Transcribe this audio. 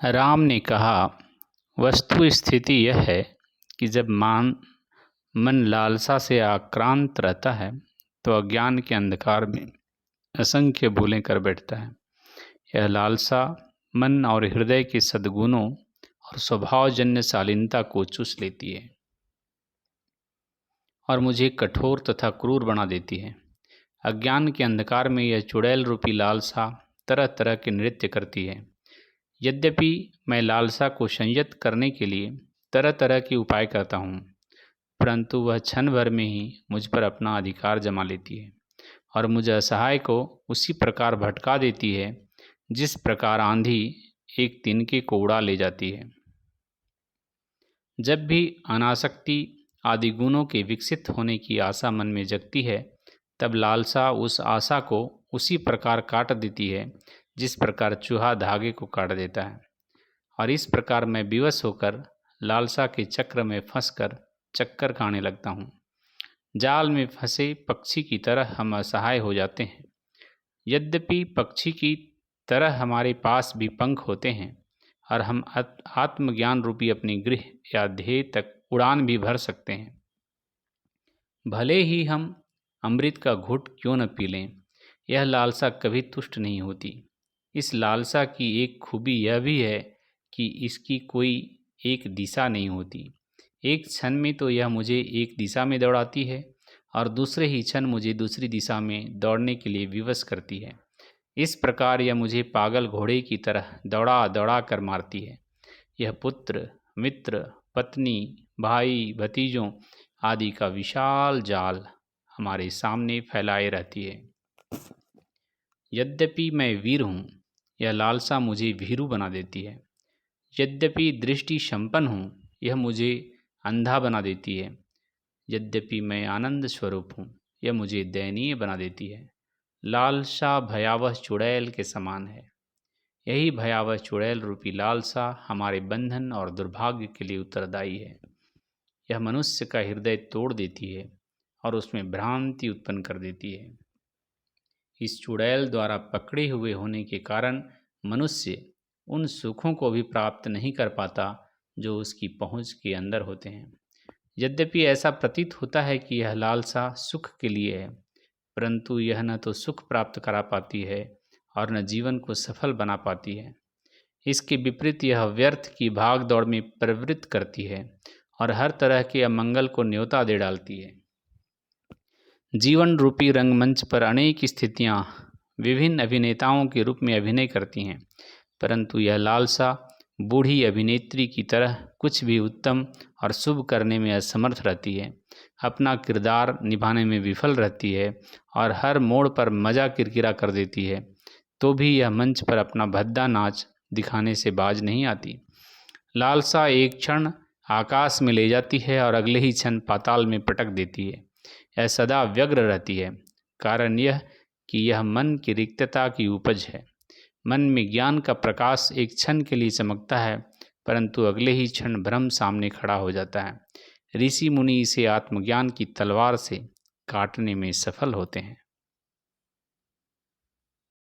राम ने कहा, वस्तु स्थिति यह है कि जब मन लालसा से आक्रांत रहता है तो अज्ञान के अंधकार में असंख्य भूलें कर बैठता है। यह लालसा मन और हृदय के सद्गुणों और स्वभावजन्य शालीनता को चूस लेती है और मुझे कठोर तथा क्रूर बना देती है। अज्ञान के अंधकार में यह चुड़ैल रूपी लालसा तरह तरह के नृत्य करती है। यद्यपि मैं लालसा को संयत करने के लिए तरह तरह के उपाय करता हूँ, परंतु वह क्षण भर में ही मुझ पर अपना अधिकार जमा लेती है और मुझे असहाय को उसी प्रकार भटका देती है जिस प्रकार आंधी एक तिनके को उड़ा ले जाती है। जब भी अनासक्ति आदि गुणों के विकसित होने की आशा मन में जगती है, तब लालसा उस आशा को उसी प्रकार काट देती है जिस प्रकार चूहा धागे को काट देता है। और इस प्रकार मैं विवश होकर लालसा के चक्र में फंसकर चक्कर खाने लगता हूँ। जाल में फंसे पक्षी की तरह हम असहाय हो जाते हैं। यद्यपि पक्षी की तरह हमारे पास भी पंख होते हैं और हम आत्मज्ञान रूपी अपनी गृह या ध्येय तक उड़ान भी भर सकते हैं। भले ही हम अमृत का घूंट क्यों न पी लें, यह लालसा कभी तुष्ट नहीं होती। इस लालसा की एक खूबी यह भी है कि इसकी कोई एक दिशा नहीं होती। एक क्षण में तो यह मुझे एक दिशा में दौड़ाती है और दूसरे ही क्षण मुझे दूसरी दिशा में दौड़ने के लिए विवश करती है। इस प्रकार यह मुझे पागल घोड़े की तरह दौड़ा दौड़ा कर मारती है। यह पुत्र, मित्र, पत्नी, भाई, भतीजों आदि का विशाल जाल हमारे सामने फैलाए रहती है। यद्यपि मैं वीर हूँ, यह लालसा मुझे भीरू बना देती है। यद्यपि दृष्टि संपन्न हूँ, यह मुझे अंधा बना देती है। यद्यपि मैं आनंद स्वरूप हूँ, यह मुझे दयनीय बना देती है। लालसा भयावह चुड़ैल के समान है। यही भयावह चुड़ैल रूपी लालसा हमारे बंधन और दुर्भाग्य के लिए उत्तरदायी है। यह मनुष्य का हृदय तोड़ देती है और उसमें भ्रांति उत्पन्न कर देती है। इस चुड़ैल द्वारा पकड़े हुए होने के कारण मनुष्य उन सुखों को भी प्राप्त नहीं कर पाता जो उसकी पहुँच के अंदर होते हैं। यद्यपि ऐसा प्रतीत होता है कि यह लालसा सुख के लिए है, परंतु यह न तो सुख प्राप्त करा पाती है और न जीवन को सफल बना पाती है। इसके विपरीत यह व्यर्थ की भाग दौड़ में प्रवृत्त करती है और हर तरह के अमंगल को न्योता दे डालती है। जीवन रूपी रंगमंच पर अनेक स्थितियाँ विभिन्न अभिनेताओं के रूप में अभिनय करती हैं, परंतु यह लालसा बूढ़ी अभिनेत्री की तरह कुछ भी उत्तम और शुभ करने में असमर्थ रहती है, अपना किरदार निभाने में विफल रहती है और हर मोड़ पर मजा किरकिरा कर देती है, तो भी यह मंच पर अपना भद्दा नाच दिखाने से बाज नहीं आती। लालसा एक क्षण आकाश में ले जाती है और अगले ही क्षण पाताल में पटक देती है। यह सदा व्यग्र रहती है। कारण यह कि यह मन की रिक्तता की उपज है। मन में ज्ञान का प्रकाश एक क्षण के लिए चमकता है, परंतु अगले ही क्षण भ्रम सामने खड़ा हो जाता है। ऋषि मुनि इसे आत्मज्ञान की तलवार से काटने में सफल होते हैं।